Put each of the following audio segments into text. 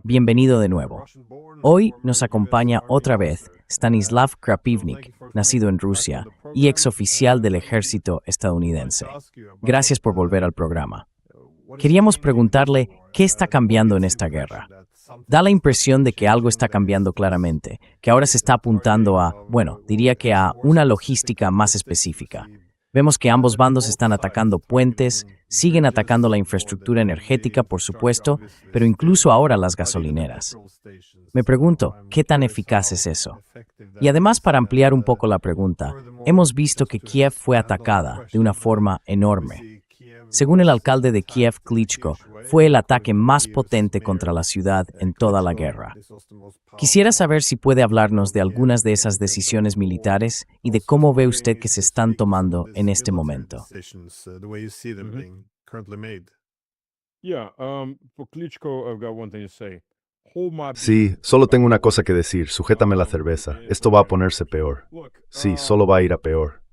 Bienvenido de nuevo. Hoy nos acompaña otra vez Stanislav Krapivnik, nacido en Rusia y exoficial del ejército estadounidense. Gracias por volver al programa. Queríamos preguntarle qué está cambiando en esta guerra. Da la impresión de que algo está cambiando claramente, que ahora se está apuntando a, diría que a una logística más específica. Vemos que ambos bandos están atacando puentes, siguen atacando la infraestructura energética, por supuesto, pero incluso ahora las gasolineras. Me pregunto, ¿qué tan eficaz es eso? Y además, para ampliar un poco la pregunta, hemos visto que Kiev fue atacada de una forma enorme. Según el alcalde de Kiev, Klitschko, fue el ataque más potente contra la ciudad en toda la guerra. Quisiera saber si puede hablarnos de algunas de esas decisiones militares y de cómo ve usted que se están tomando en este momento. Sí, solo tengo una cosa que decir, sujétame la cerveza. Esto va a ponerse peor. Sí, solo va a ir a peor.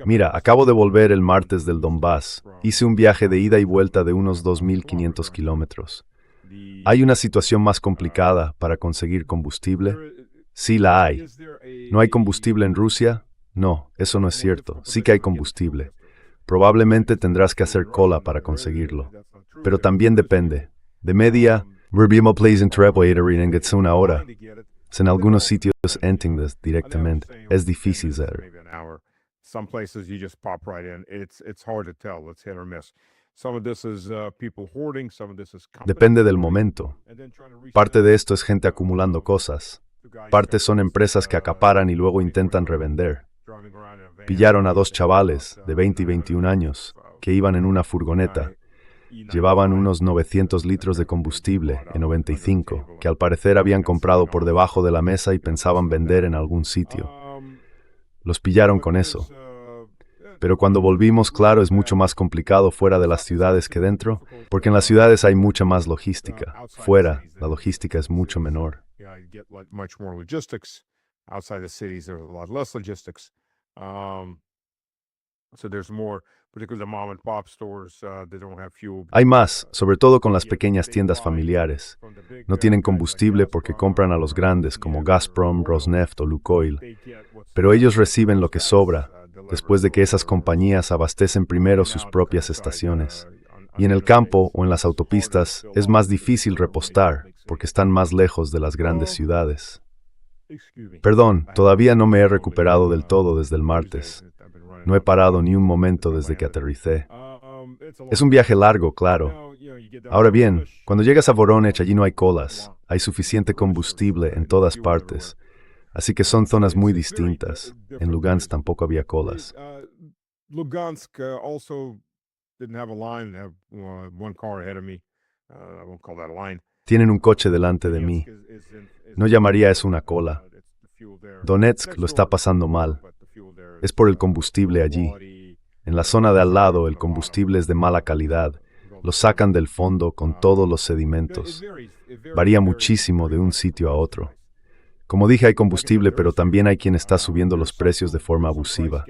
Mira, acabo de volver el martes del Donbass. Hice un viaje de ida y vuelta de unos 2.500 kilómetros. ¿Hay una situación más complicada para conseguir combustible? Sí, la hay. ¿No hay combustible en Rusia? No, eso no es cierto. Sí que hay combustible. Probablemente tendrás que hacer cola para conseguirlo. Pero también depende. De media, una hora. En algunos sitios entiendes directamente. Es difícil saber. Some places you just pop right in. It's hard to tell. It's hit or miss. Some of this is people hoarding, some of this is Depende del momento. Parte de esto es gente acumulando cosas. Parte son empresas que acaparan y luego intentan revender. Pillaron a dos chavales de 20 y 21 años que iban en una furgoneta. Llevaban unos 900 litros de combustible en 95, que al parecer habían comprado por debajo de la mesa y pensaban vender en algún sitio. Los pillaron con eso. Pero cuando volvimos, claro, es mucho más complicado fuera de las ciudades que dentro, porque en las ciudades hay mucha más logística. Fuera, la logística es mucho menor. Hay más, sobre todo con las pequeñas tiendas familiares. No tienen combustible porque compran a los grandes como Gazprom, Rosneft o Lukoil. Pero ellos reciben lo que sobra, después de que esas compañías abastecen primero sus propias estaciones. Y en el campo o en las autopistas es más difícil repostar, porque están más lejos de las grandes ciudades. Perdón, todavía no me he recuperado del todo desde el martes. No he parado ni un momento desde que aterricé. Es un viaje largo, claro. Ahora bien, cuando llegas a Voronezh, allí no hay colas. Hay suficiente combustible en todas partes. Así que son zonas muy distintas. En Lugansk tampoco había colas. Lugansk also didn't have a line. They have one car ahead of me. I won't call that a line. Tienen un coche delante de mí. No llamaría eso una cola. Donetsk lo está pasando mal. Es por el combustible allí. En la zona de al lado el combustible es de mala calidad. Lo sacan del fondo con todos los sedimentos. Varía muchísimo de un sitio a otro. Como dije, hay combustible, pero también hay quien está subiendo los precios de forma abusiva.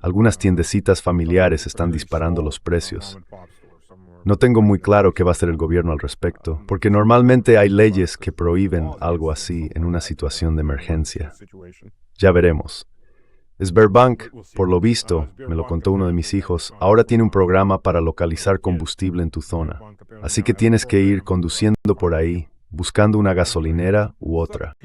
Algunas tiendecitas familiares están disparando los precios. No tengo muy claro qué va a hacer el gobierno al respecto, porque normalmente hay leyes que prohíben algo así en una situación de emergencia. Ya veremos. Sberbank, por lo visto, me lo contó uno de mis hijos, ahora tiene un programa para localizar combustible en tu zona. Así que tienes que ir conduciendo por ahí, buscando una gasolinera u otra.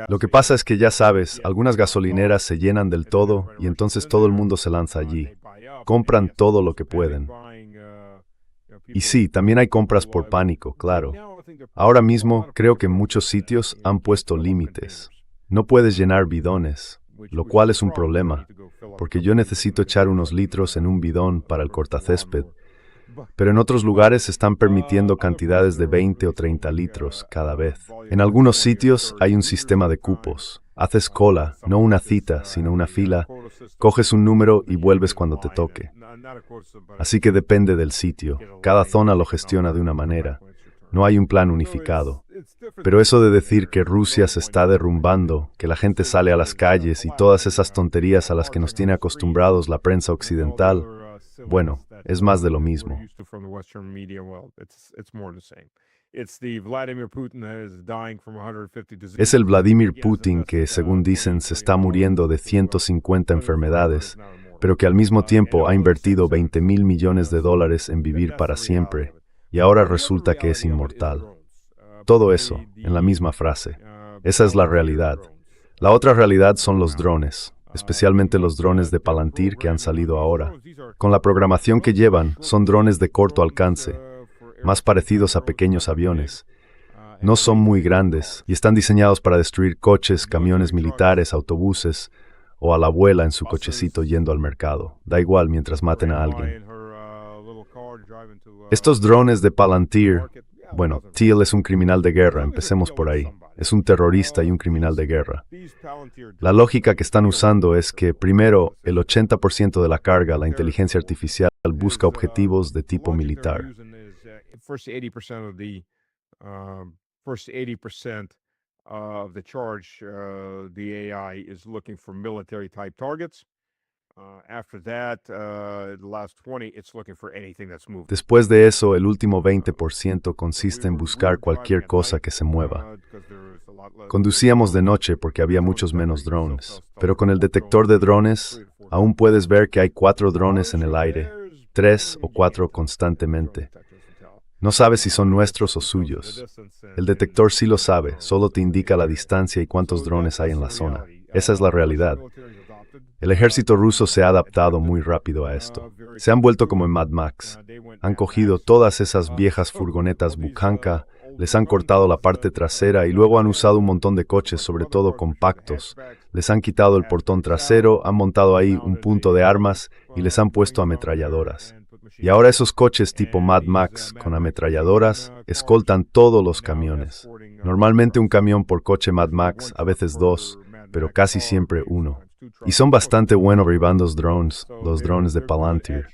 Lo que pasa es que ya sabes, algunas gasolineras se llenan del todo y entonces todo el mundo se lanza allí. Compran todo lo que pueden. Y sí, también hay compras por pánico, claro. Ahora mismo creo que en muchos sitios han puesto límites. No puedes llenar bidones, lo cual es un problema, porque yo necesito echar unos litros en un bidón para el cortacésped, pero en otros lugares están permitiendo cantidades de 20 o 30 litros cada vez. En algunos sitios hay un sistema de cupos. Haces cola, no una cita, sino una fila, coges un número y vuelves cuando te toque. Así que depende del sitio. Cada zona lo gestiona de una manera. No hay un plan unificado. Pero eso de decir que Rusia se está derrumbando, que la gente sale a las calles y todas esas tonterías a las que nos tiene acostumbrados la prensa occidental, bueno, es más de lo mismo. Es el Vladimir Putin que, según dicen, se está muriendo de 150 enfermedades, pero que al mismo tiempo ha invertido $20,000 millones en vivir para siempre, y ahora resulta que es inmortal. Todo eso, en la misma frase. Esa es la realidad. La otra realidad son los drones, especialmente los drones de Palantir que han salido ahora. Con la programación que llevan, son drones de corto alcance, más parecidos a pequeños aviones. No son muy grandes y están diseñados para destruir coches, camiones militares, autobuses o a la abuela en su cochecito yendo al mercado. Da igual mientras maten a alguien. Estos drones de Palantir, bueno, Thiel es un criminal de guerra, empecemos por ahí. Es un terrorista y un criminal de guerra. La lógica que están usando es que, primero, el 80% de la carga, la inteligencia artificial, busca objetivos de tipo militar. First 80% of the charge, the AI is looking for military type targets. After that, the last 20, it's looking for anything that's moving. Después de eso, el último 20% consiste en buscar cualquier cosa que se mueva. Conducíamos de noche porque había muchos menos drones, pero con el detector de drones, aún puedes ver que hay 4 drones en el aire, 3 o 4 constantemente. No sabes si son nuestros o suyos. El detector sí lo sabe, solo te indica la distancia y cuántos drones hay en la zona. Esa es la realidad. El ejército ruso se ha adaptado muy rápido a esto. Se han vuelto como en Mad Max. Han cogido todas esas viejas furgonetas Bukhanka, les han cortado la parte trasera y luego han usado un montón de coches, sobre todo compactos. Les han quitado el portón trasero, han montado ahí un punto de armas y les han puesto ametralladoras. Y ahora esos coches tipo Mad Max con ametralladoras escoltan todos los camiones. Normalmente un camión por coche Mad Max, a veces 2, pero casi siempre 1. Y son bastante buenos derribando los drones de Palantir.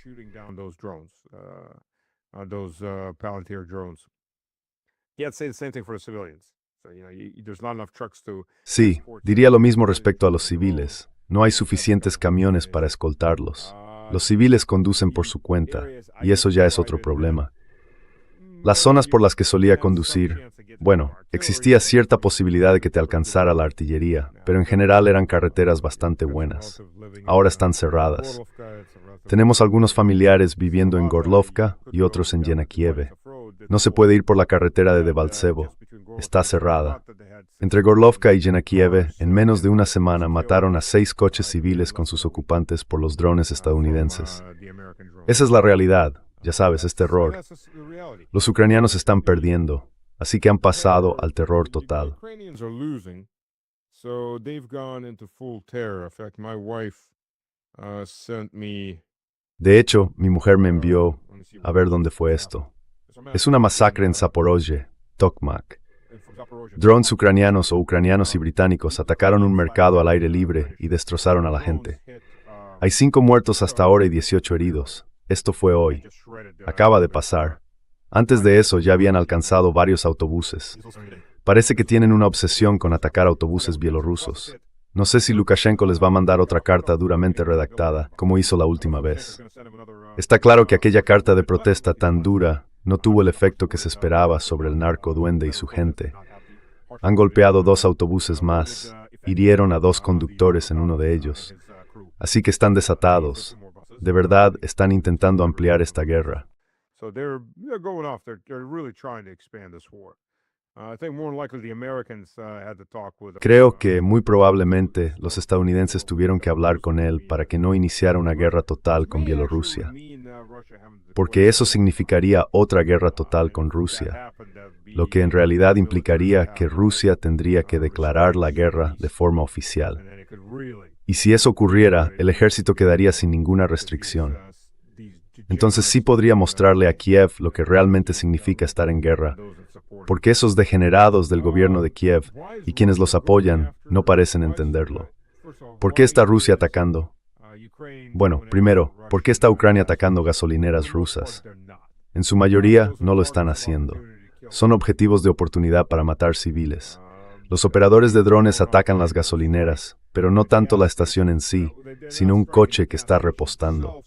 Sí, diría lo mismo respecto a los civiles. No hay suficientes camiones para escoltarlos. Los civiles conducen por su cuenta, y eso ya es otro problema. Las zonas por las que solía conducir, bueno, existía cierta posibilidad de que te alcanzara la artillería, pero en general eran carreteras bastante buenas. Ahora están cerradas. Tenemos algunos familiares viviendo en Gorlovka y otros en Yenakieve. No se puede ir por la carretera de Debaltsevo. Está cerrada. Entre Gorlovka y Yenakieve, en menos de una semana mataron a 6 coches civiles con sus ocupantes por los drones estadounidenses. Esa es la realidad, ya sabes, es terror. Los ucranianos están perdiendo, así que han pasado al terror total. De hecho, mi mujer me envió a ver dónde fue esto. Es una masacre en Zaporozhye, Tokmak. Drones ucranianos o ucranianos y británicos atacaron un mercado al aire libre y destrozaron a la gente. Hay 5 muertos hasta ahora y 18 heridos. Esto fue hoy. Acaba de pasar. Antes de eso ya habían alcanzado varios autobuses. Parece que tienen una obsesión con atacar autobuses bielorrusos. No sé si Lukashenko les va a mandar otra carta duramente redactada, como hizo la última vez. Está claro que aquella carta de protesta tan dura no tuvo el efecto que se esperaba sobre el narcoduende y su gente. Han golpeado 2 autobuses más, hirieron a 2 conductores en uno de ellos. Así que están desatados. De verdad, están intentando ampliar esta guerra. Creo que muy probablemente los estadounidenses tuvieron que hablar con él para que no iniciara una guerra total con Bielorrusia, porque eso significaría otra guerra total con Rusia, lo que en realidad implicaría que Rusia tendría que declarar la guerra de forma oficial. Y si eso ocurriera, el ejército quedaría sin ninguna restricción. Entonces sí podría mostrarle a Kiev lo que realmente significa estar en guerra, porque esos degenerados del gobierno de Kiev y quienes los apoyan no parecen entenderlo. ¿Por qué está Rusia atacando? Bueno, primero, ¿por qué está Ucrania atacando gasolineras rusas? En su mayoría no lo están haciendo. Son objetivos de oportunidad para matar civiles. Los operadores de drones atacan las gasolineras, pero no tanto la estación en sí, sino un coche que está repostando.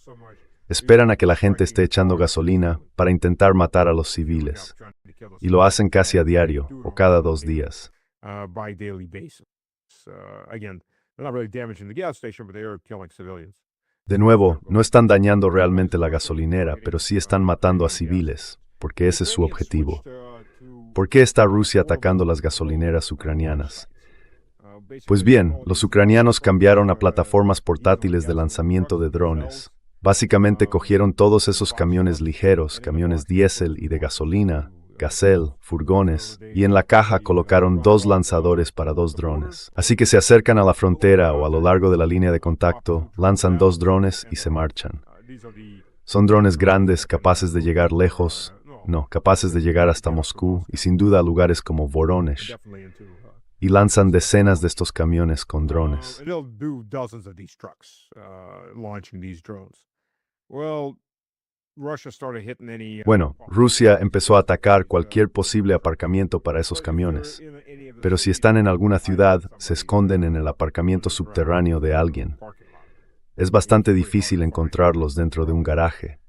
Esperan a que la gente esté echando gasolina para intentar matar a los civiles. Y lo hacen casi a diario o cada 2 días. De nuevo, no están dañando realmente la gasolinera, pero sí están matando a civiles, porque ese es su objetivo. ¿Por qué está Rusia atacando las gasolineras ucranianas? Pues bien, los ucranianos cambiaron a plataformas portátiles de lanzamiento de drones. Básicamente cogieron todos esos camiones ligeros, camiones diésel y de gasolina, Gazelle, furgones, y en la caja colocaron 2 lanzadores para 2 drones. Así que se acercan a la frontera o a lo largo de la línea de contacto, lanzan 2 drones y se marchan. Son drones grandes, capaces de llegar lejos, capaces de llegar hasta Moscú y sin duda a lugares como Voronezh. Y lanzan decenas de estos camiones con drones. Bueno, Rusia empezó a atacar cualquier posible aparcamiento para esos camiones. Pero si están en alguna ciudad, se esconden en el aparcamiento subterráneo de alguien. Es bastante difícil encontrarlos dentro de un garaje.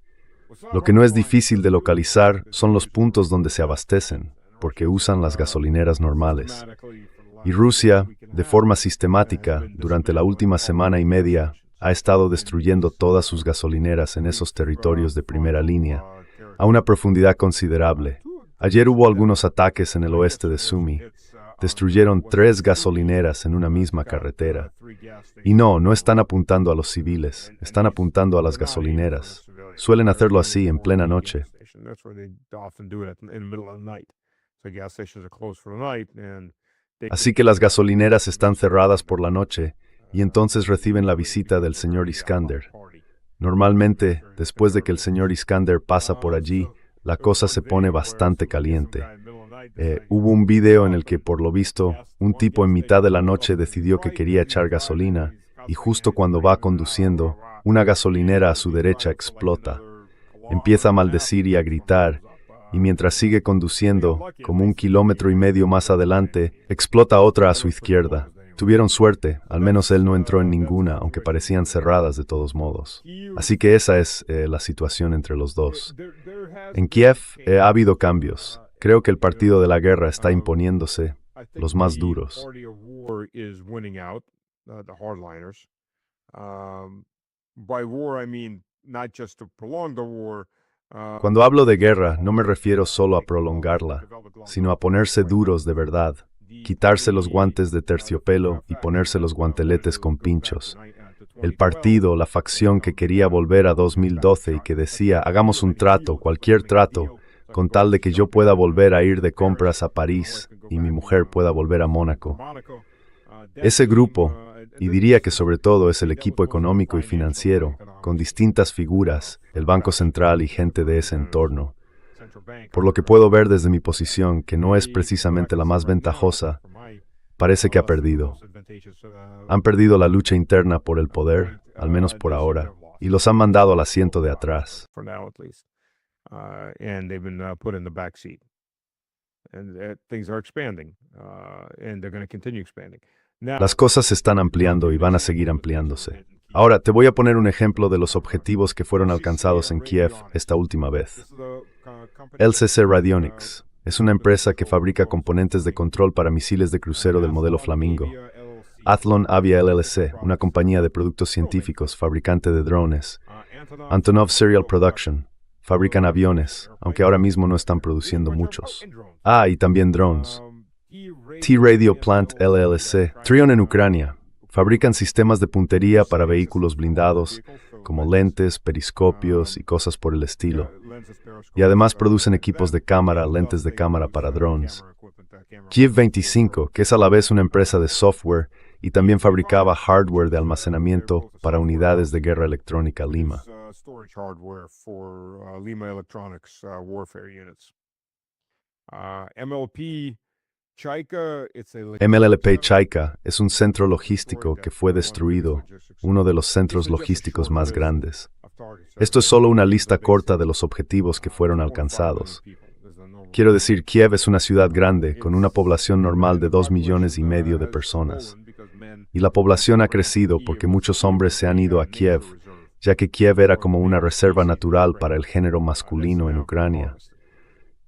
Lo que no es difícil de localizar son los puntos donde se abastecen, porque usan las gasolineras normales. Y Rusia, de forma sistemática, durante la última semana y media, ha estado destruyendo todas sus gasolineras en esos territorios de primera línea, a una profundidad considerable. Ayer hubo algunos ataques en el oeste de Sumy. Destruyeron 3 gasolineras en una misma carretera. Y no están apuntando a los civiles, están apuntando a las gasolineras. Suelen hacerlo así en plena noche. Así que las gasolineras están cerradas por la noche y entonces reciben la visita del señor Iskander. Normalmente, después de que el señor Iskander pasa por allí, la cosa se pone bastante caliente. Hubo un video en el que, por lo visto, un tipo en mitad de la noche decidió que quería echar gasolina y justo cuando va conduciendo, una gasolinera a su derecha explota. Empieza a maldecir y a gritar, y mientras sigue conduciendo, como 1,5 kilómetros más adelante, explota otra a su izquierda. Tuvieron suerte, al menos él no entró en ninguna, aunque parecían cerradas de todos modos. Así que esa es la situación entre los dos. En Kiev ha habido cambios. Creo que el partido de la guerra está imponiéndose, los más duros. Cuando hablo de guerra, no me refiero solo a prolongarla, sino a ponerse duros de verdad, quitarse los guantes de terciopelo y ponerse los guanteletes con pinchos. El partido, la facción que quería volver a 2012 y que decía, hagamos un trato, cualquier trato, con tal de que yo pueda volver a ir de compras a París y mi mujer pueda volver a Mónaco. Ese grupo, y diría que sobre todo es el equipo económico y financiero, con distintas figuras, el Banco Central y gente de ese entorno. Por lo que puedo ver desde mi posición, que no es precisamente la más ventajosa, parece que ha perdido. Han perdido la lucha interna por el poder, al menos por ahora, y los han mandado al asiento de atrás. Las cosas se están ampliando y van a seguir ampliándose. Ahora, te voy a poner un ejemplo de los objetivos que fueron alcanzados en Kiev esta última vez. LCC Radionics es una empresa que fabrica componentes de control para misiles de crucero del modelo Flamingo. Athlon Avia LLC, una compañía de productos científicos, fabricante de drones. Antonov Serial Production, fabrican aviones, aunque ahora mismo no están produciendo muchos. Y también drones. T-Radio Plant LLC, Trion en Ucrania, fabrican sistemas de puntería para vehículos blindados, como lentes, periscopios y cosas por el estilo. Y además producen equipos de cámara, lentes de cámara para drones. Kiev 25, que es a la vez una empresa de software y también fabricaba hardware de almacenamiento para unidades de guerra electrónica Lima. MLLP Chaika es un centro logístico que fue destruido, uno de los centros logísticos más grandes. Esto es solo una lista corta de los objetivos que fueron alcanzados. Quiero decir, Kiev es una ciudad grande, con una población normal de 2,5 millones de personas. Y la población ha crecido porque muchos hombres se han ido a Kiev, ya que Kiev era como una reserva natural para el género masculino en Ucrania.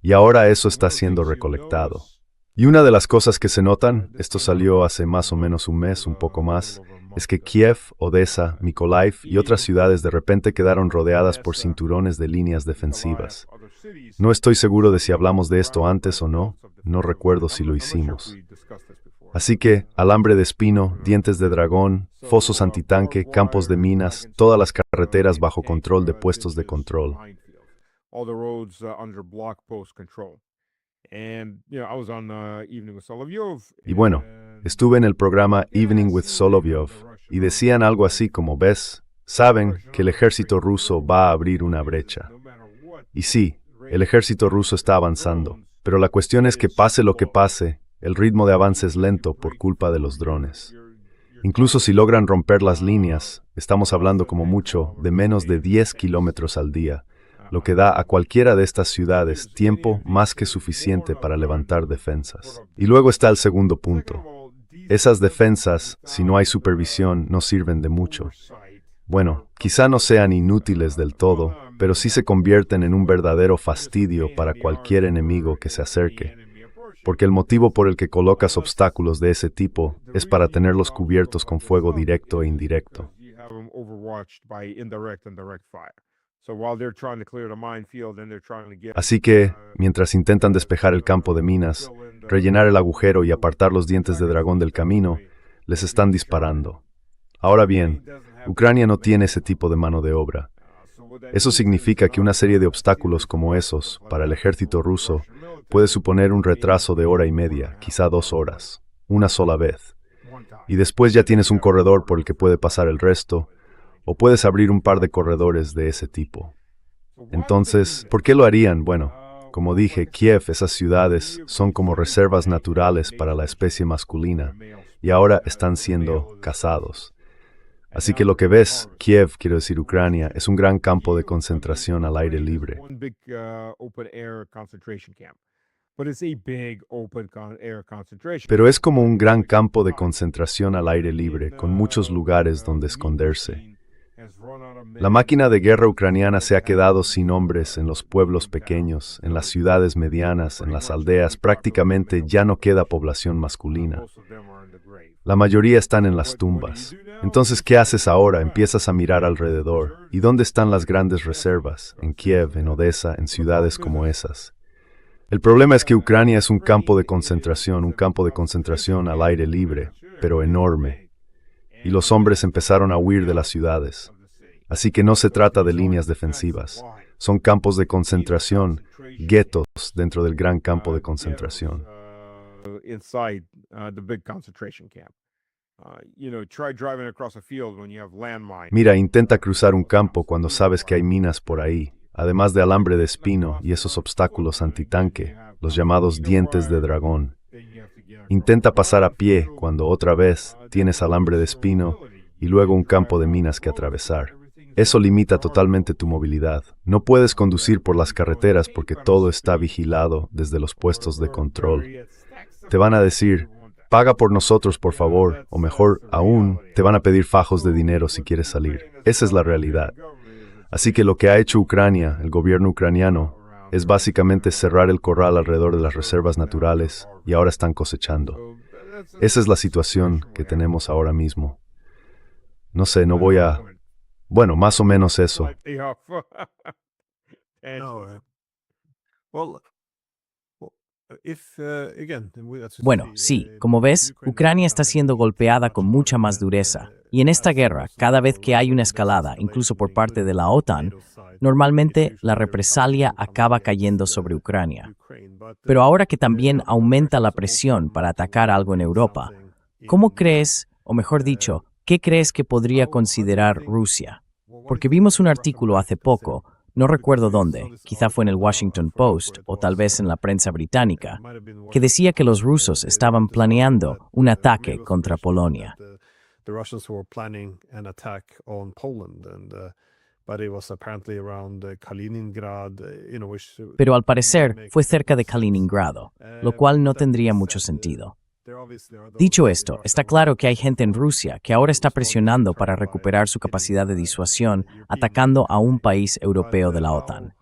Y ahora eso está siendo recolectado. Y una de las cosas que se notan, esto salió hace más o menos un mes, un poco más, es que Kiev, Odessa, Mykolaiv y otras ciudades de repente quedaron rodeadas por cinturones de líneas defensivas. No estoy seguro de si hablamos de esto antes o no, no recuerdo si lo hicimos. Así que, alambre de espino, dientes de dragón, fosos antitanque, campos de minas, todas las carreteras bajo control de puestos de control. Y bueno, estuve en el programa Evening with Solovyov y decían algo así como, ¿ves? Saben que el ejército ruso va a abrir una brecha. Y sí, el ejército ruso está avanzando, pero la cuestión es que pase lo que pase, el ritmo de avance es lento por culpa de los drones. Incluso si logran romper las líneas, estamos hablando como mucho de menos de 10 kilómetros al día, lo que da a cualquiera de estas ciudades tiempo más que suficiente para levantar defensas. Y luego está el segundo punto. Esas defensas, si no hay supervisión, no sirven de mucho. Bueno, quizá no sean inútiles del todo, pero sí se convierten en un verdadero fastidio para cualquier enemigo que se acerque. Porque el motivo por el que colocas obstáculos de ese tipo es para tenerlos cubiertos con fuego directo e indirecto. Así que, mientras intentan despejar el campo de minas, rellenar el agujero y apartar los dientes de dragón del camino, les están disparando. Ahora bien, Ucrania no tiene ese tipo de mano de obra. Eso significa que una serie de obstáculos como esos, para el ejército ruso, puede suponer un retraso de 1 hora y media, quizá 2 horas, una sola vez. Y después ya tienes un corredor por el que puede pasar el resto, o puedes abrir un par de corredores de ese tipo. Entonces, ¿por qué lo harían? Bueno, como dije, Kiev, esas ciudades, son como reservas naturales para la especie masculina, y ahora están siendo cazados. Así que lo que ves, Kiev, quiero decir Ucrania, es un gran campo de concentración al aire libre. Pero es como un gran campo de concentración al aire libre, con muchos lugares donde esconderse. La máquina de guerra ucraniana se ha quedado sin hombres en los pueblos pequeños, en las ciudades medianas, en las aldeas, prácticamente ya no queda población masculina. La mayoría están en las tumbas. Entonces, ¿qué haces ahora? Empiezas a mirar alrededor. ¿Y dónde están las grandes reservas? En Kiev, en Odessa, en ciudades como esas. El problema es que Ucrania es un campo de concentración al aire libre, pero enorme. Y los hombres empezaron a huir de las ciudades. Así que no se trata de líneas defensivas. Son campos de concentración, guetos dentro del gran campo de concentración. Mira, intenta cruzar un campo cuando sabes que hay minas por ahí, además de alambre de espino y esos obstáculos antitanque, los llamados dientes de dragón. Intenta pasar a pie cuando otra vez tienes alambre de espino y luego un campo de minas que atravesar. Eso limita totalmente tu movilidad. No puedes conducir por las carreteras porque todo está vigilado desde los puestos de control. Te van a decir, paga por nosotros por favor, o mejor aún, te van a pedir fajos de dinero si quieres salir. Esa es la realidad. Así que lo que ha hecho Ucrania, el gobierno ucraniano, es básicamente cerrar el corral alrededor de las reservas naturales y ahora están cosechando. Esa es la situación que tenemos ahora mismo. No sé, no voy a... Bueno, más o menos eso. Bueno, sí, como ves, Ucrania está siendo golpeada con mucha más dureza. Y en esta guerra, cada vez que hay una escalada, incluso por parte de la OTAN, normalmente la represalia acaba cayendo sobre Ucrania. Pero ahora que también aumenta la presión para atacar algo en Europa, ¿cómo crees, o mejor dicho, qué crees que podría considerar Rusia? Porque vimos un artículo hace poco, no recuerdo dónde, quizá fue en el Washington Post o tal vez en la prensa británica, que decía que los rusos estaban planeando un ataque contra Polonia. Pero al parecer fue cerca de Kaliningrado, lo cual no tendría mucho sentido. Dicho esto, está claro que hay gente en Rusia que ahora está presionando para recuperar su capacidad de disuasión, atacando a un país europeo de la OTAN.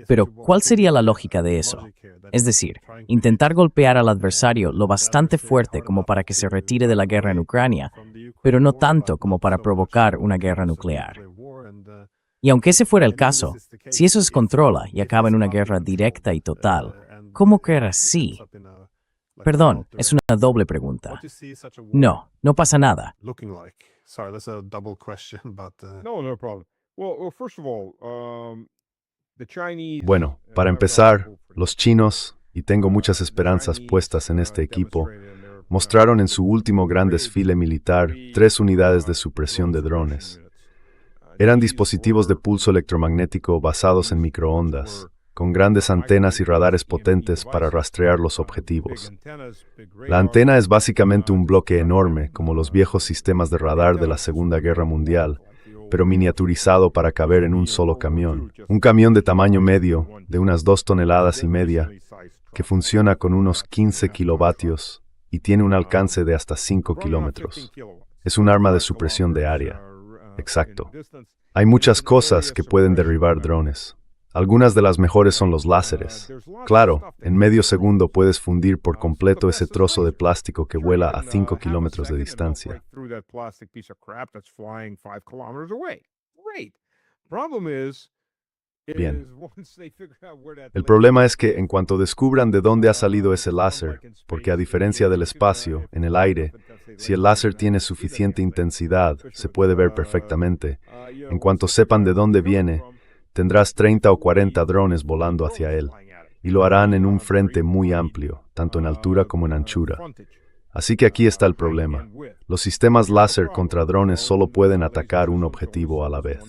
Pero, ¿cuál sería la lógica de eso? Es decir, intentar golpear al adversario lo bastante fuerte como para que se retire de la guerra en Ucrania, pero no tanto como para provocar una guerra nuclear. Y aunque ese fuera el caso, si eso se controla y acaba en una guerra directa y total, ¿cómo creer así? Perdón, es una doble pregunta. No, no pasa nada. No, no problem. Well, first of all, the Chinese, Bueno, para empezar, los chinos, y tengo muchas esperanzas puestas en este equipo, mostraron en su último gran desfile militar 3 unidades de supresión de drones. Eran dispositivos de pulso electromagnético basados en microondas, con grandes antenas y radares potentes para rastrear los objetivos. La antena es básicamente un bloque enorme, como los viejos sistemas de radar de la Segunda Guerra Mundial, pero miniaturizado para caber en un solo camión. Un camión de tamaño medio, de unas 2,5 toneladas, que funciona con unos 15 kilovatios y tiene un alcance de hasta 5 kilómetros. Es un arma de supresión de área. Exacto. Hay muchas cosas que pueden derribar drones. Algunas de las mejores son los láseres. Claro, en medio segundo puedes fundir por completo ese trozo de plástico que vuela a 5 kilómetros de distancia. Bien. El problema es que en cuanto descubran de dónde ha salido ese láser, porque a diferencia del espacio, en el aire, si el láser tiene suficiente intensidad, se puede ver perfectamente. En cuanto sepan de dónde viene, tendrás 30 o 40 drones volando hacia él, y lo harán en un frente muy amplio, tanto en altura como en anchura. Así que aquí está el problema. Los sistemas láser contra drones solo pueden atacar un objetivo a la vez.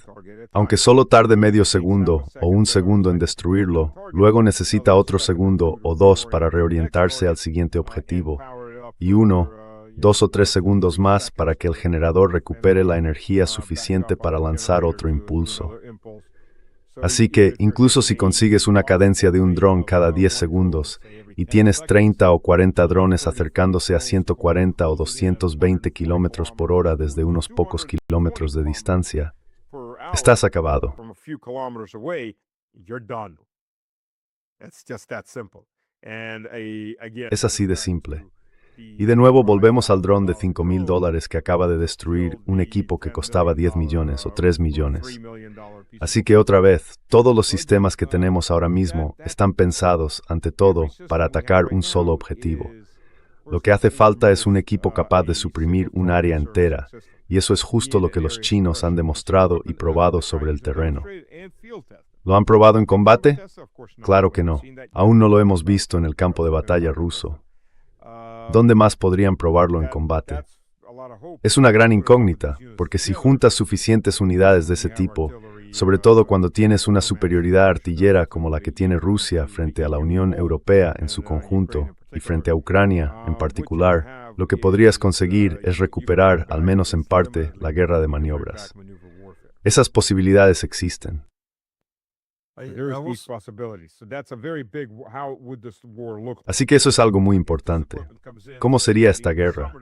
Aunque solo tarde medio segundo o 1 segundo en destruirlo, luego necesita otro segundo o 2 para reorientarse al siguiente objetivo, y 1, 2 o 3 segundos más para que el generador recupere la energía suficiente para lanzar otro impulso. Así que, incluso si consigues una cadencia de un dron cada 10 segundos y tienes 30 o 40 drones acercándose a 140 o 220 kilómetros por hora desde unos pocos kilómetros de distancia, estás acabado. Es así de simple. Y de nuevo volvemos al dron de $5,000 que acaba de destruir un equipo que costaba 10 millones o 3 millones. Así que otra vez, todos los sistemas que tenemos ahora mismo están pensados, ante todo, para atacar un solo objetivo. Lo que hace falta es un equipo capaz de suprimir un área entera, y eso es justo lo que los chinos han demostrado y probado sobre el terreno. ¿Lo han probado en combate? Claro que no. Aún no lo hemos visto en el campo de batalla ruso. ¿Dónde más podrían probarlo en combate? Es una gran incógnita, porque si juntas suficientes unidades de ese tipo, sobre todo cuando tienes una superioridad artillera como la que tiene Rusia frente a la Unión Europea en su conjunto y frente a Ucrania en particular, lo que podrías conseguir es recuperar, al menos en parte, la guerra de maniobras. Esas posibilidades existen. Así que eso es algo muy importante. ¿Cómo sería esta guerra?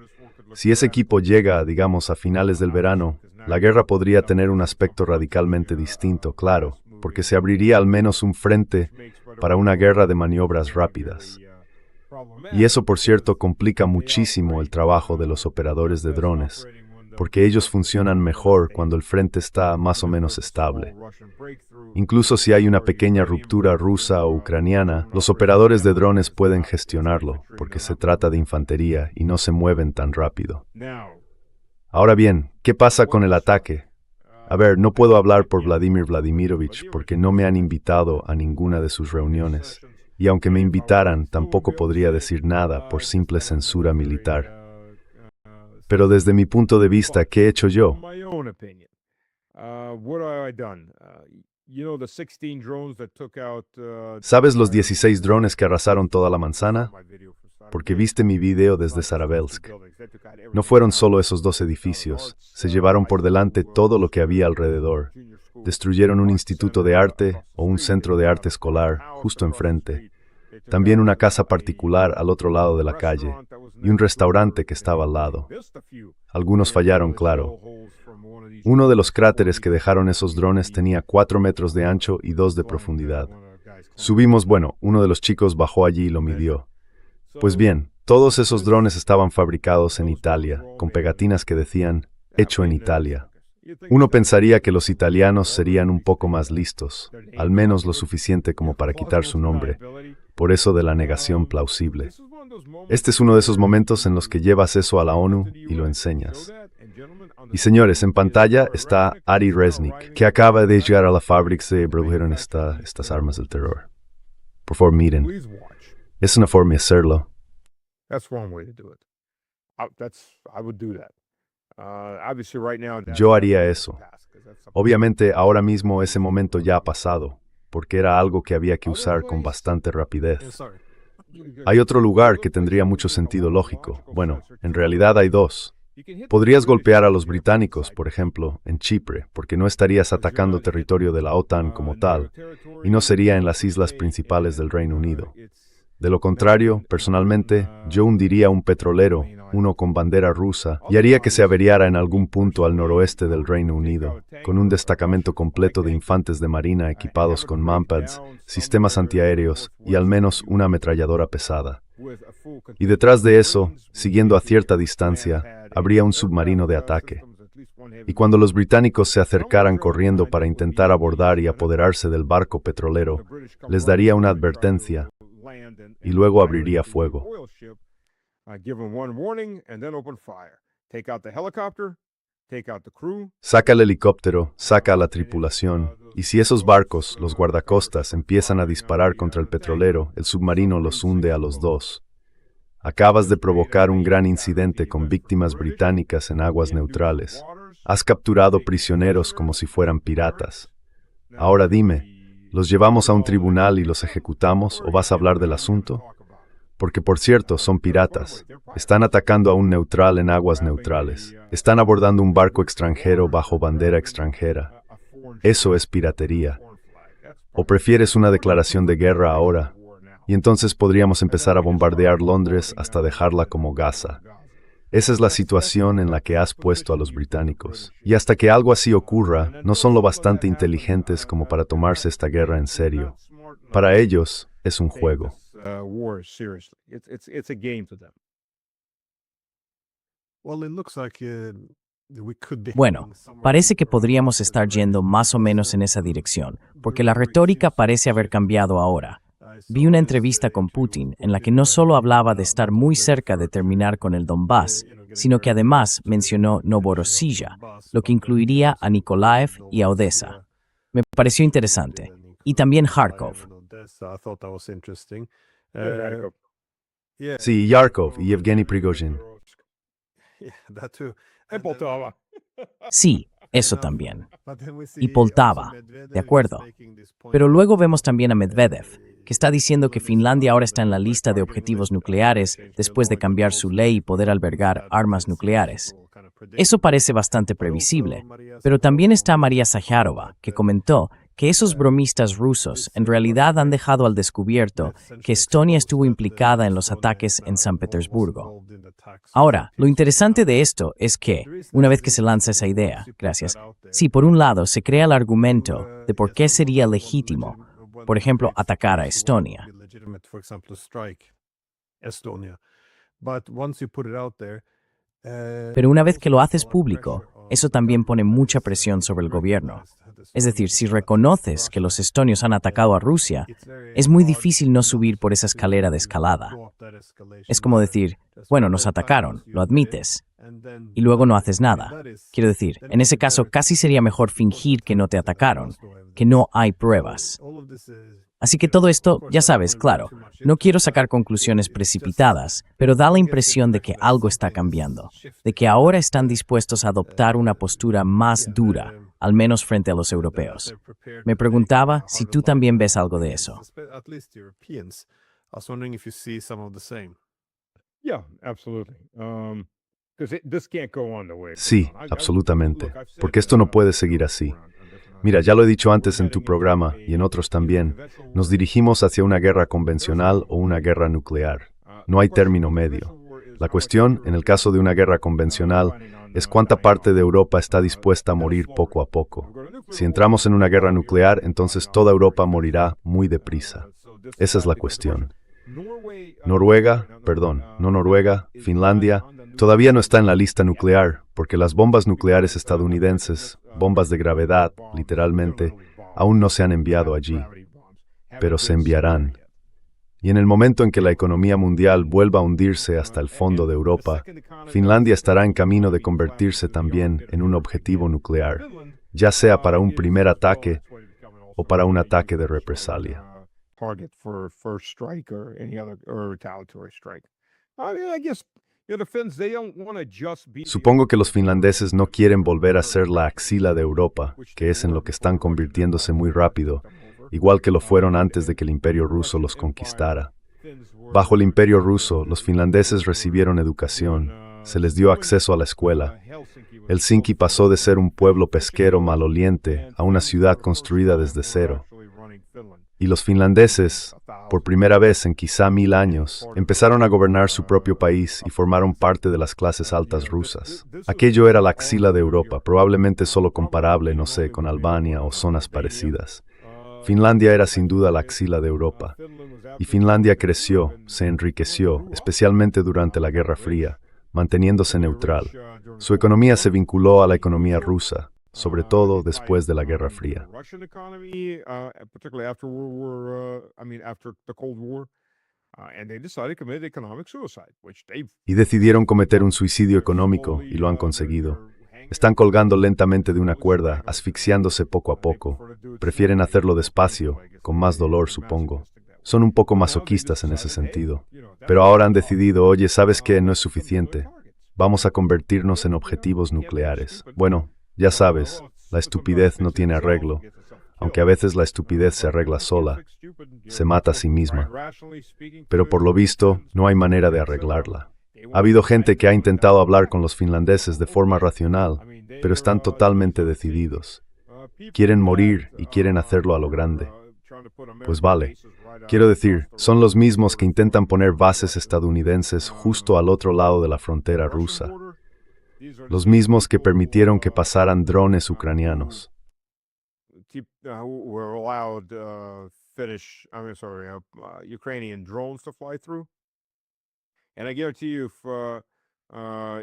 Si ese equipo llega, digamos, a finales del verano, la guerra podría tener un aspecto radicalmente distinto, claro, porque se abriría al menos un frente para una guerra de maniobras rápidas. Y eso, por cierto, complica muchísimo el trabajo de los operadores de drones, porque ellos funcionan mejor cuando el frente está más o menos estable. Incluso si hay una pequeña ruptura rusa o ucraniana, los operadores de drones pueden gestionarlo, porque se trata de infantería y no se mueven tan rápido. Ahora bien, ¿qué pasa con el ataque? A ver, no puedo hablar por Vladimir Vladimirovich porque no me han invitado a ninguna de sus reuniones, y aunque me invitaran, tampoco podría decir nada por simple censura militar. Pero desde mi punto de vista, ¿qué he hecho yo? ¿Sabes los 16 drones que arrasaron toda la manzana? porque viste mi video desde Sarabelsk. No fueron solo esos 2 edificios, se llevaron por delante todo lo que había alrededor. Destruyeron un instituto de arte o un centro de arte escolar justo enfrente. También una casa particular al otro lado de la calle y un restaurante que estaba al lado. Algunos fallaron, claro. Uno de los cráteres que dejaron esos drones tenía 4 metros de ancho y 2 de profundidad. Subimos, uno de los chicos bajó allí y lo midió. Pues bien, todos esos drones estaban fabricados en Italia, con pegatinas que decían, hecho en Italia. Uno pensaría que los italianos serían un poco más listos, al menos lo suficiente como para quitar su nombre, por eso de la negación plausible. Este es uno de esos momentos en los que llevas eso a la ONU y lo enseñas. Y señores, en pantalla está Ari Resnick, que acaba de llegar a la fábrica y produjeron estas armas del terror. Por favor, miren. Es una forma de hacerlo. Yo haría eso. Obviamente, ahora mismo ese momento ya ha pasado, porque era algo que había que usar con bastante rapidez. Hay otro lugar que tendría mucho sentido lógico. Bueno, en realidad hay 2. Podrías golpear a los británicos, por ejemplo, en Chipre, porque no estarías atacando territorio de la OTAN como tal, y no sería en las islas principales del Reino Unido. De lo contrario, personalmente, yo hundiría un petrolero, uno con bandera rusa, y haría que se averiara en algún punto al noroeste del Reino Unido, con un destacamento completo de infantes de marina equipados con manpads, sistemas antiaéreos y al menos una ametralladora pesada. Y detrás de eso, siguiendo a cierta distancia, habría un submarino de ataque. Y cuando los británicos se acercaran corriendo para intentar abordar y apoderarse del barco petrolero, les daría una advertencia y luego abriría fuego. Saca el helicóptero, saca a la tripulación, y si esos barcos, los guardacostas, empiezan a disparar contra el petrolero, el submarino los hunde a los 2. Acabas de provocar un gran incidente con víctimas británicas en aguas neutrales. Has capturado prisioneros como si fueran piratas. Ahora dime, ¿los llevamos a un tribunal y los ejecutamos o vas a hablar del asunto? Porque, por cierto, son piratas. Están atacando a un neutral en aguas neutrales. Están abordando un barco extranjero bajo bandera extranjera. Eso es piratería. ¿O prefieres una declaración de guerra ahora? Y entonces podríamos empezar a bombardear Londres hasta dejarla como Gaza. Esa es la situación en la que has puesto a los británicos. Y hasta que algo así ocurra, no son lo bastante inteligentes como para tomarse esta guerra en serio. Para ellos, es un juego. Bueno, parece que podríamos estar yendo más o menos en esa dirección, porque la retórica parece haber cambiado ahora. Vi una entrevista con Putin en la que no solo hablaba de estar muy cerca de terminar con el Donbass, sino que además mencionó Novorossiya, lo que incluiría a Nikolaev y a Odessa. Me pareció interesante. Y también Kharkov. Sí, Yarkov y Yevgeny Prigozhin. Sí, eso también. Y Poltava, de acuerdo. Pero luego vemos también a Medvedev, que está diciendo que Finlandia ahora está en la lista de objetivos nucleares después de cambiar su ley y poder albergar armas nucleares. Eso parece bastante previsible, pero también está María Zaharova, que comentó que esos bromistas rusos en realidad han dejado al descubierto que Estonia estuvo implicada en los ataques en San Petersburgo. Ahora, lo interesante de esto es que, una vez que se lanza esa idea, sí, por un lado se crea el argumento de por qué sería legítimo, por ejemplo, atacar a Estonia. Pero una vez que lo haces público, eso también pone mucha presión sobre el gobierno. Es decir, si reconoces que los estonios han atacado a Rusia, es muy difícil no subir por esa escalera de escalada. Es como decir, bueno, nos atacaron, lo admites, y luego no haces nada. Quiero decir, en ese caso casi sería mejor fingir que no te atacaron, que no hay pruebas. Así que todo esto, ya sabes, claro, no quiero sacar conclusiones precipitadas, pero da la impresión de que algo está cambiando, de que ahora están dispuestos a adoptar una postura más dura, al menos frente a los europeos. Me preguntaba si tú también ves algo de eso. Yeah, absolutely. 'Cause this can't go on the way it's Sí, going. absolutamente, Look, I've said, porque esto no puede seguir así. on different Mira, ya lo he dicho antes we're en tu heading into programa y en otros también, nos dirigimos hacia una guerra convencional o una guerra nuclear. No hay término medio. La cuestión, en el caso de una guerra convencional, es cuánta parte de Europa está dispuesta a morir poco a poco. Si entramos en una guerra nuclear, entonces toda Europa morirá muy deprisa. Esa es la cuestión. Noruega, perdón, no Noruega, Finlandia, todavía no está en la lista nuclear, porque las bombas nucleares estadounidenses, bombas de gravedad, literalmente, aún no se han enviado allí, pero se enviarán. Y en el momento en que la economía mundial vuelva a hundirse hasta el fondo de Europa, Finlandia estará en camino de convertirse también en un objetivo nuclear, ya sea para un primer ataque o para un ataque de represalia. Target for first strike or any other or retaliatory strike. I mean, I guess the Finns, they don't want to just be. Supongo que los finlandeses no quieren volver a ser la axila de Europa, que es en lo que están convirtiéndose muy rápido, igual que lo fueron antes de que el Imperio ruso los conquistara. Bajo el Imperio ruso, los finlandeses recibieron educación, se les dio acceso a la escuela. Helsinki pasó de ser un pueblo pesquero maloliente a una ciudad construida desde cero. Y los finlandeses, por primera vez en quizá 1000 años, empezaron a gobernar su propio país y formaron parte de las clases altas rusas. Aquello era la axila de Europa, probablemente solo comparable, no sé, con Albania o zonas parecidas. Finlandia era sin duda la axila de Europa. Y Finlandia creció, se enriqueció, especialmente durante la Guerra Fría, manteniéndose neutral. Su economía se vinculó a la economía rusa, sobre todo después de la Guerra Fría. Y decidieron cometer un suicidio económico y lo han conseguido. Están colgando lentamente de una cuerda, asfixiándose poco a poco. Prefieren hacerlo despacio, con más dolor, supongo. Son un poco masoquistas en ese sentido. Pero ahora han decidido, oye, ¿sabes qué? No es suficiente. Vamos a convertirnos en objetivos nucleares. Bueno, ya sabes, la estupidez no tiene arreglo, aunque a veces la estupidez se arregla sola, se mata a sí misma. Pero por lo visto, no hay manera de arreglarla. Ha habido gente que ha intentado hablar con los finlandeses de forma racional, pero están totalmente decididos. Quieren morir y quieren hacerlo a lo grande. Pues vale. Quiero decir, son los mismos que intentan poner bases estadounidenses justo al otro lado de la frontera rusa. Los mismos que permitieron que pasaran drones ucranianos. Ukrainian drones to fly through. And I guarantee you,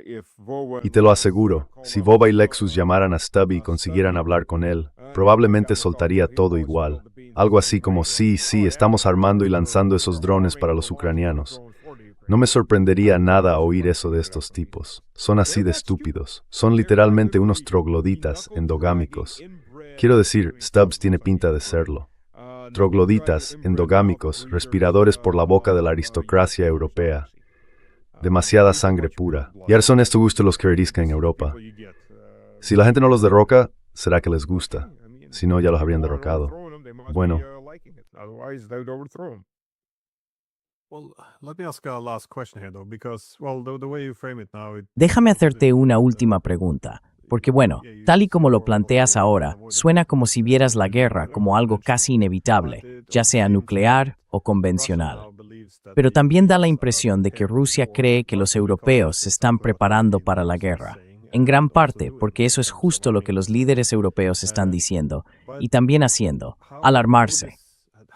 if Volvo Y te lo aseguro, si Vova y Lexus llamaran a Stubby y consiguieran hablar con él, probablemente soltaría todo igual. Algo así como, sí, estamos armando y lanzando esos drones para los ucranianos. No me sorprendería nada oír eso de estos tipos. Son así de estúpidos. Son literalmente unos trogloditas endogámicos. Quiero decir, Stubbs tiene pinta de serlo. Trogloditas, endogámicos, respiradores por la boca de la aristocracia europea. Demasiada sangre pura. Y ahora son esto gusto los que eriscan en Europa. Si la gente no los derroca, será que les gusta. Si no, ya los habrían derrocado. Bueno. Déjame hacerte una última pregunta, porque bueno, tal y como lo planteas ahora, suena como si vieras la guerra como algo casi inevitable, ya sea nuclear o convencional. Pero también da la impresión de que Rusia cree que los europeos se están preparando para la guerra, en gran parte porque eso es justo lo que los líderes europeos están diciendo y también haciendo, alarmarse.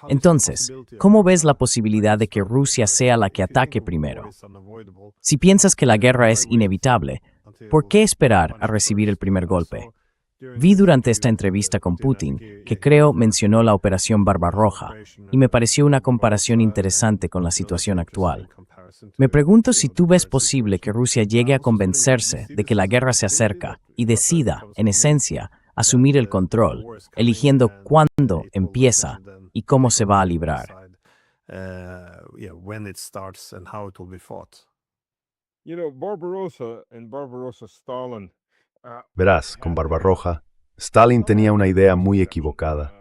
Entonces, ¿cómo ves la posibilidad de que Rusia sea la que ataque primero? Si piensas que la guerra es inevitable, ¿por qué esperar a recibir el primer golpe? Vi durante esta entrevista con Putin que creo mencionó la Operación Barbarroja y me pareció una comparación interesante con la situación actual. Me pregunto si tú ves posible que Rusia llegue a convencerse de que la guerra se acerca y decida, en esencia, asumir el control, eligiendo cuándo empieza y cómo se va a librar. Verás, con Barbarroja, Stalin tenía una idea muy equivocada.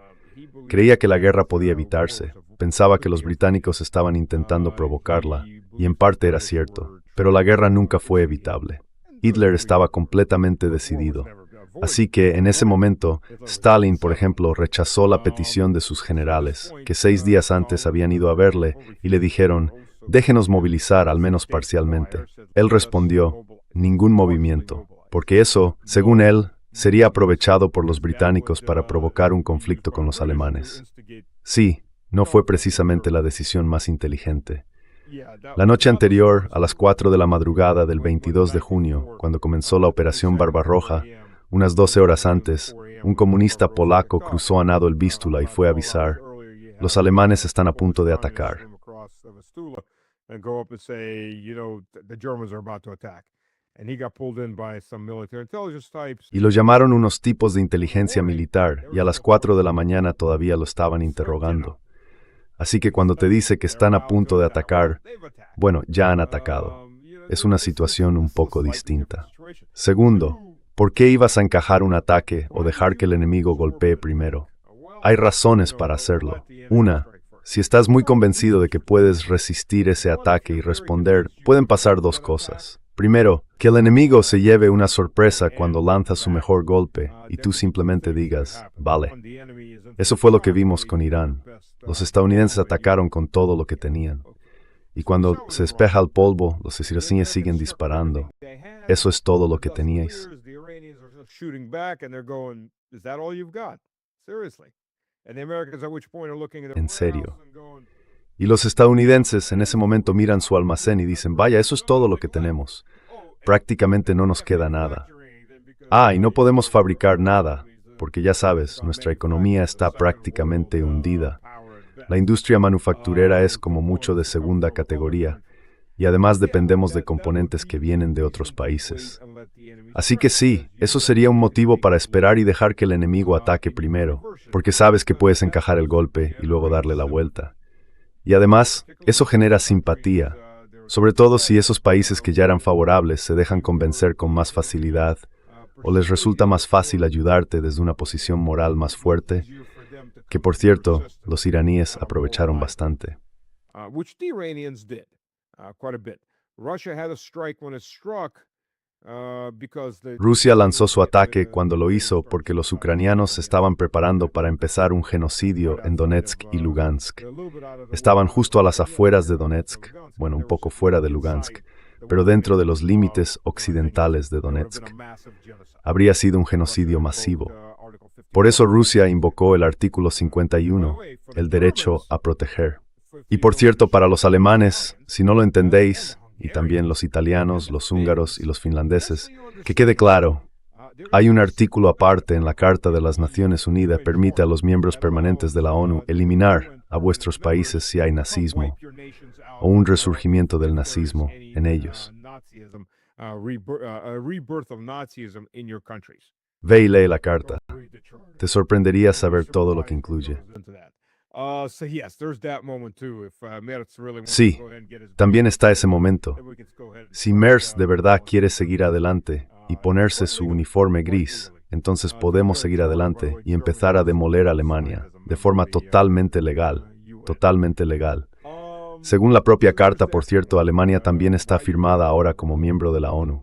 Creía que la guerra podía evitarse, pensaba que los británicos estaban intentando provocarla, y en parte era cierto, pero la guerra nunca fue evitable. Hitler estaba completamente decidido. Así que, en ese momento, Stalin, por ejemplo, rechazó la petición de sus generales, que 6 días antes habían ido a verle, y le dijeron, déjenos movilizar al menos parcialmente. Él respondió, ningún movimiento, porque eso, según él, sería aprovechado por los británicos para provocar un conflicto con los alemanes. Sí, no fue precisamente la decisión más inteligente. La noche anterior, a las 4 de la madrugada del 22 de junio, cuando comenzó la Operación Barbarroja, unas 12 horas antes, un comunista polaco cruzó a nado el Vístula y fue a avisar, los alemanes están a punto de atacar. Y lo llamaron unos tipos de inteligencia militar, y a las 4 de la mañana todavía lo estaban interrogando. Así que cuando te dice que están a punto de atacar, bueno, ya han atacado. Es una situación un poco distinta. Segundo, ¿por qué ibas a encajar un ataque o dejar que el enemigo golpee primero? Hay razones para hacerlo. Una, si estás muy convencido de que puedes resistir ese ataque y responder, pueden pasar 2 cosas. Primero, que el enemigo se lleve una sorpresa cuando lanza su mejor golpe y tú simplemente digas, vale. Eso fue lo que vimos con Irán. Los estadounidenses atacaron con todo lo que tenían. Y cuando se despeja el polvo, los iraníes siguen disparando. Eso es todo lo que teníais. En serio. Y los estadounidenses en ese momento miran su almacén y dicen, vaya, eso es todo lo que tenemos. Prácticamente no nos queda nada. Y no podemos fabricar nada, porque ya sabes, nuestra economía está prácticamente hundida. La industria manufacturera es como mucho de segunda categoría, y además dependemos de componentes que vienen de otros países. Así que sí, eso sería un motivo para esperar y dejar que el enemigo ataque primero, porque sabes que puedes encajar el golpe y luego darle la vuelta. Y además, eso genera simpatía, sobre todo si esos países que ya eran favorables se dejan convencer con más facilidad, o les resulta más fácil ayudarte desde una posición moral más fuerte, que por cierto, los iraníes aprovecharon bastante. Rusia lanzó su ataque cuando lo hizo porque los ucranianos se estaban preparando para empezar un genocidio en Donetsk y Lugansk. Estaban justo a las afueras de Donetsk, bueno, un poco fuera de Lugansk, pero dentro de los límites occidentales de Donetsk. Habría sido un genocidio masivo. Por eso Rusia invocó el artículo 51, el derecho a proteger. Y por cierto, para los alemanes, si no lo entendéis, y también los italianos, los húngaros y los finlandeses, que quede claro, hay un artículo aparte en la Carta de las Naciones Unidas que permite a los miembros permanentes de la ONU eliminar a vuestros países si hay nazismo o un resurgimiento del nazismo en ellos. Ve y lee la carta. Te sorprendería saber todo lo que incluye. Sí, también está ese momento. Si Merz de verdad quiere seguir adelante y ponerse su uniforme gris, entonces podemos seguir adelante y empezar a demoler a Alemania de forma totalmente legal, totalmente legal. Según la propia carta, por cierto, Alemania también está firmada ahora como miembro de la ONU.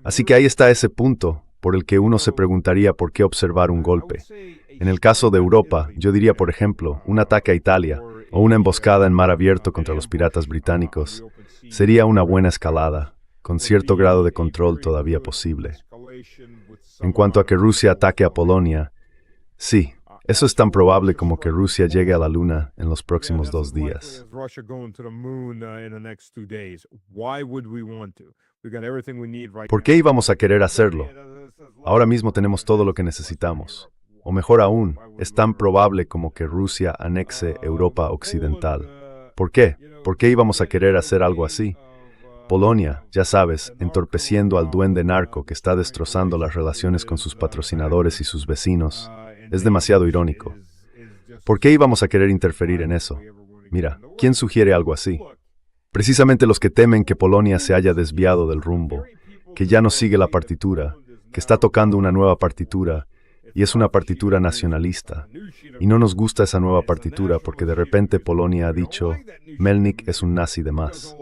Así que ahí está ese punto por el que uno se preguntaría por qué observar un golpe. En el caso de Europa, yo diría, por ejemplo, un ataque a Italia o una emboscada en mar abierto contra los piratas británicos sería una buena escalada, con cierto grado de control todavía posible. En cuanto a que Rusia ataque a Polonia, sí, eso es tan probable como que Rusia llegue a la Luna en los próximos 2 días. ¿Por qué íbamos a querer hacerlo? Ahora mismo tenemos todo lo que necesitamos. O mejor aún, es tan probable como que Rusia anexe Europa Occidental. ¿Por qué? ¿Por qué íbamos a querer hacer algo así? Polonia, ya sabes, entorpeciendo al duende narco que está destrozando las relaciones con sus patrocinadores y sus vecinos, es demasiado irónico. ¿Por qué íbamos a querer interferir en eso? Mira, ¿quién sugiere algo así? Precisamente los que temen que Polonia se haya desviado del rumbo, que ya no sigue la partitura, que está tocando una nueva partitura, y es una partitura nacionalista. Y no nos gusta esa nueva partitura porque de repente Polonia ha dicho, Melnik es un nazi de más.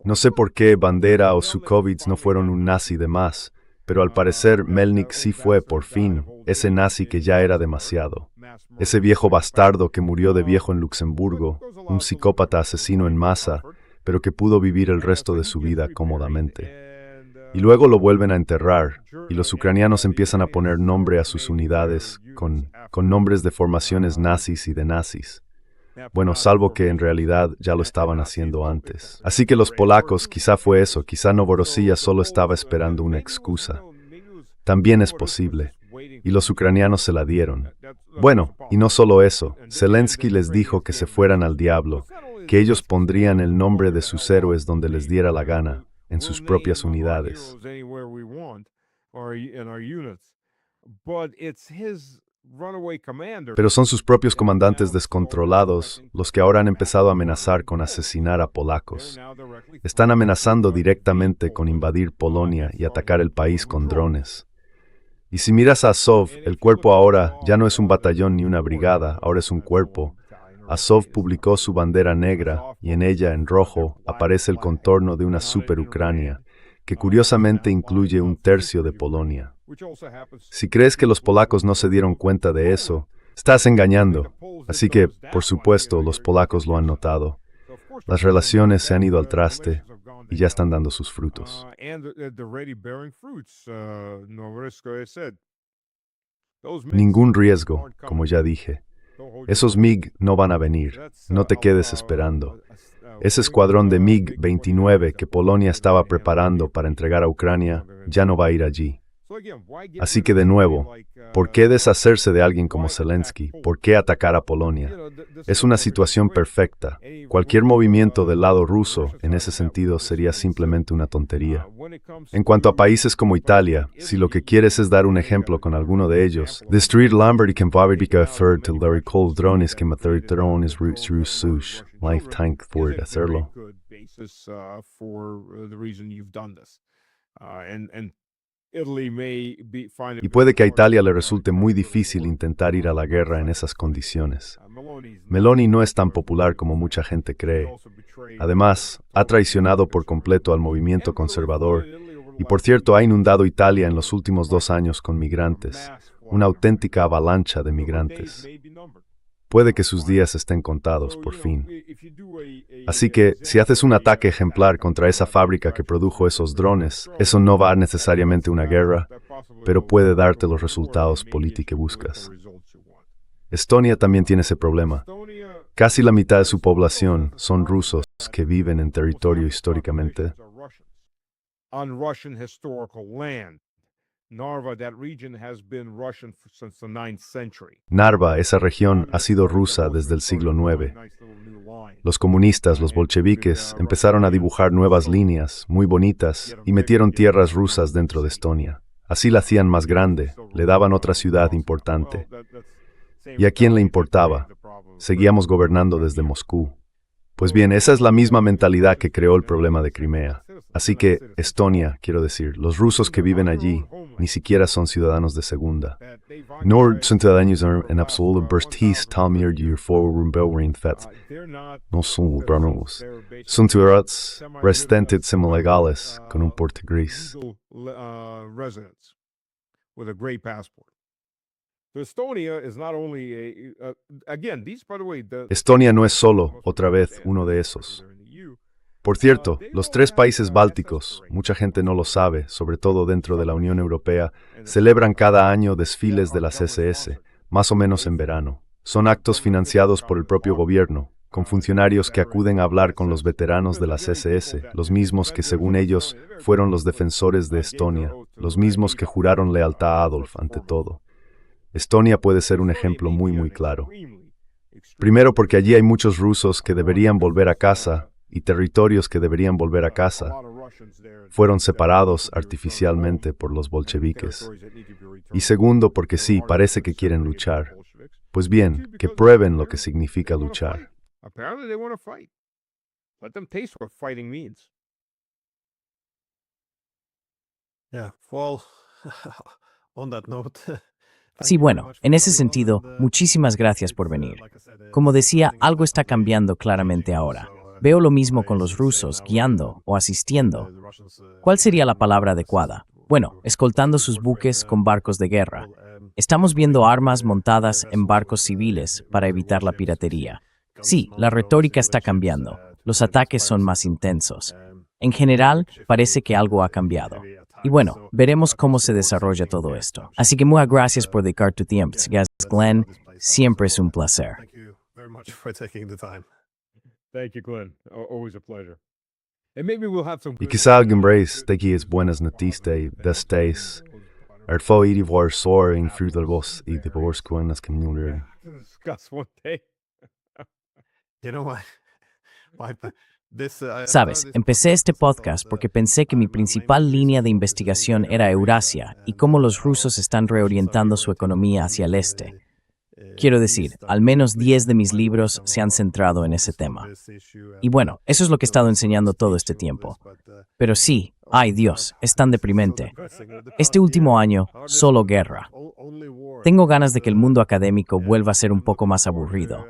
No sé por qué Bandera o Sukovits no fueron un nazi de más, pero al parecer Melnik sí fue, por fin, ese nazi que ya era demasiado. Ese viejo bastardo que murió de viejo en Luxemburgo, un psicópata asesino en masa, pero que pudo vivir el resto de su vida cómodamente. Y luego lo vuelven a enterrar, y los ucranianos empiezan a poner nombre a sus unidades con nombres de formaciones nazis y de nazis. Bueno, salvo que en realidad ya lo estaban haciendo antes. Así que los polacos, quizá fue eso, quizá Novorossiya solo estaba esperando una excusa. También es posible. Y los ucranianos se la dieron. Bueno, y no solo eso, Zelensky les dijo que se fueran al diablo, que ellos pondrían el nombre de sus héroes donde les diera la gana, en sus propias unidades. Pero son sus propios comandantes descontrolados los que ahora han empezado a amenazar con asesinar a polacos. Están amenazando directamente con invadir Polonia y atacar el país con drones. Y si miras a Azov, el cuerpo ahora ya no es un batallón ni una brigada, ahora es un cuerpo. Azov publicó su bandera negra y en ella, en rojo, aparece el contorno de una super Ucrania, que curiosamente incluye un tercio de Polonia. Si crees que los polacos no se dieron cuenta de eso, estás engañando. Así que, por supuesto, los polacos lo han notado. Las relaciones se han ido al traste y ya están dando sus frutos. Ningún riesgo, como ya dije. Esos MiG no van a venir, no te quedes esperando. Ese escuadrón de MiG-29 que Polonia estaba preparando para entregar a Ucrania ya no va a ir allí. Así que de nuevo, ¿por qué deshacerse de alguien como Zelensky? ¿Por qué atacar a Polonia? Es una situación perfecta. Cualquier movimiento del lado ruso, en ese sentido, sería simplemente una tontería. En cuanto a países como Italia, si lo que quieres es dar un ejemplo con alguno de ellos, destruir Lombardy kan vara för till Larry Cole drones que matar drones Rusush, life tank for hacerlo. Y puede que a Italia le resulte muy difícil intentar ir a la guerra en esas condiciones. Meloni no es tan popular como mucha gente cree. Además, ha traicionado por completo al movimiento conservador y, por cierto, ha inundado Italia en los últimos 2 años con migrantes, una auténtica avalancha de migrantes. Puede que sus días estén contados, por fin. Así que, si haces un ataque ejemplar contra esa fábrica que produjo esos drones, eso no va a necesariamente una guerra, pero puede darte los resultados políticos que buscas. Estonia también tiene ese problema. Casi la mitad de su población son rusos que viven en territorio históricamente. Narva, esa región, ha sido rusa desde el siglo IX. Los comunistas, los bolcheviques, empezaron a dibujar nuevas líneas, muy bonitas, y metieron tierras rusas dentro de Estonia. Así la hacían más grande, le daban otra ciudad importante. ¿Y a quién le importaba? Seguíamos gobernando desde Moscú. Pues bien, esa es la misma mentalidad que creó el problema de Crimea. Así que, Estonia, quiero decir, los rusos que viven allí, ni siquiera son ciudadanos de segunda. No son ciudadanos en absoluto berstís talmir fett. No son ciudadanos. Son ciudadanos residentes semilegales con un portugués. Estonia no es solo, otra vez, uno de esos. Por cierto, los 3 países bálticos, mucha gente no lo sabe, sobre todo dentro de la Unión Europea, celebran cada año desfiles de las SS, más o menos en verano. Son actos financiados por el propio gobierno, con funcionarios que acuden a hablar con los veteranos de las SS, los mismos que, según ellos, fueron los defensores de Estonia, los mismos que juraron lealtad a Adolf ante todo. Estonia puede ser un ejemplo muy claro. Primero porque allí hay muchos rusos que deberían volver a casa y territorios que deberían volver a casa. Fueron separados artificialmente por los bolcheviques. Y segundo porque sí, parece que quieren luchar. Pues bien, que prueben lo que significa luchar. Yeah. Well, on that note, Sí, bueno, en ese sentido, muchísimas gracias por venir. Como decía, algo está cambiando claramente ahora. Veo lo mismo con los rusos guiando o asistiendo. ¿Cuál sería la palabra adecuada? Bueno, escoltando sus buques con barcos de guerra. Estamos viendo armas montadas en barcos civiles para evitar la piratería. Sí, la retórica está cambiando. Los ataques son más intensos. En general, parece que algo ha cambiado. Y bueno, veremos cómo se desarrolla todo esto. Así que muchas gracias por dedicar tu tiempo. Glenn, siempre es un placer. thank you very much for taking the time. Thank you, Glenn. Always a pleasure. And maybe we'll have some Y good- quizá alguien breis, teki es buenas noticias destes, fo y divoir soar en fruit del bos y de bors cuenas community. to discuss one day. You know what? Sabes, empecé este podcast porque pensé que mi principal línea de investigación era Eurasia y cómo los rusos están reorientando su economía hacia el este. Quiero decir, al menos 10 de mis libros se han centrado en ese tema. Y bueno, eso es lo que he estado enseñando todo este tiempo. Pero sí, ay Dios, es tan deprimente. Este último año, solo guerra. Tengo ganas de que el mundo académico vuelva a ser un poco más aburrido.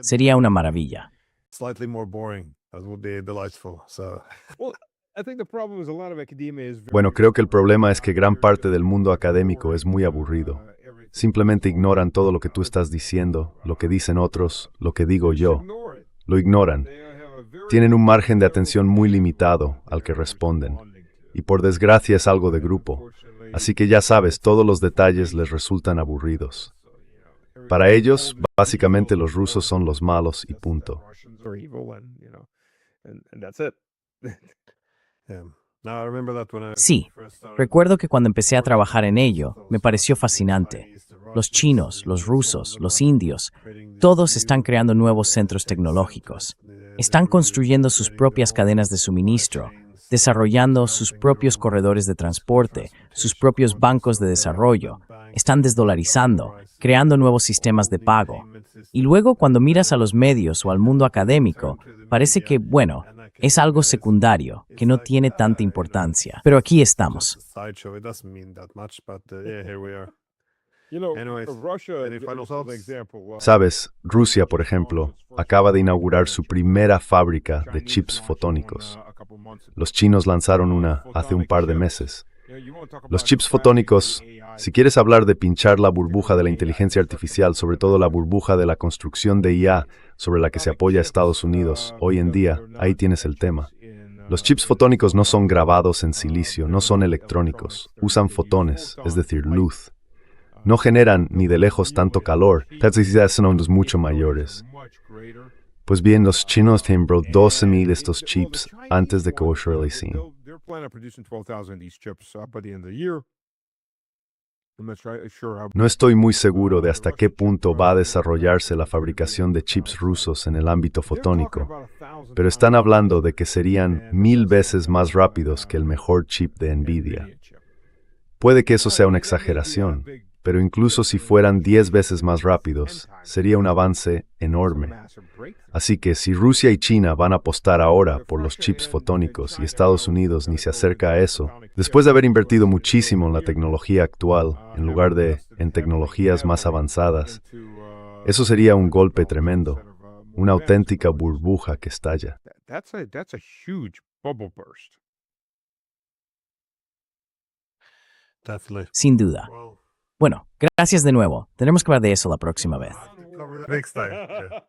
Sería una maravilla. Slightly more boring. That would be delightful. So Well, I think the problem is a lot of academia is very, Bueno, creo que el problema es que gran parte del mundo académico es muy aburrido. Simplemente ignoran todo lo que tú estás diciendo, lo que dicen otros, lo que digo yo. ignore it. Lo ignoran. They have a very Tienen un margen de atención muy limitado al que responden. Y por desgracia es algo de grupo. Así que ya sabes, todos los detalles les resultan aburridos. Para ellos, básicamente los rusos son los malos y punto. Russians are evil and, and that's it. yeah. Now I remember that when I Sí, first started recuerdo que cuando empecé a trabajar en ello, me pareció fascinante. Los chinos, los rusos, los indios, todos están creando nuevos centros tecnológicos. Están construyendo sus propias cadenas de suministro, desarrollando sus propios corredores de transporte, sus propios bancos de desarrollo. Están desdolarizando, creando nuevos sistemas de pago. Y luego cuando miras a los medios o al mundo académico, parece que, bueno, es algo secundario, que no tiene tanta importancia. Pero aquí estamos. sideshow. It doesn't mean that much, but yeah, here we are. Anyways, Russia, any final is an thoughts? example. Sabes, Rusia, por ejemplo, acaba de inaugurar su primera fábrica de chips fotónicos. Los chinos lanzaron una hace un par de meses. Los chips fotónicos, si quieres hablar de pinchar la burbuja de la inteligencia artificial, sobre todo la burbuja de la construcción de IA sobre la que se apoya Estados Unidos, hoy en día, ahí tienes el tema. Los chips fotónicos no son grabados en silicio, no son electrónicos, usan fotones, es decir, luz. No generan ni de lejos tanto calor, las necesidades son ondas mucho mayores. Pues bien, los chinos timbró 12,000 estos chips antes de que se realicen. They're planning on producing 12,000 of these chips by the end of the year. I'm not sure how. No estoy muy seguro de hasta qué punto va a desarrollarse la fabricación de chips rusos en el ámbito fotónico, pero están hablando de que serían 1000 veces más rápidos que el mejor chip de Nvidia. Puede que eso sea una exageración, pero incluso si fueran 10 veces más rápidos, sería un avance enorme. Así que si Rusia y China van a apostar ahora por los chips fotónicos y Estados Unidos ni se acerca a eso, después de haber invertido muchísimo en la tecnología actual, en lugar de en tecnologías más avanzadas, eso sería un golpe tremendo, una auténtica burbuja que estalla. That's a huge bubble burst. Definitely. Sin duda. Well, Bueno, gracias de nuevo. Tenemos que hablar de eso la próxima vez. cover it next time. Yeah.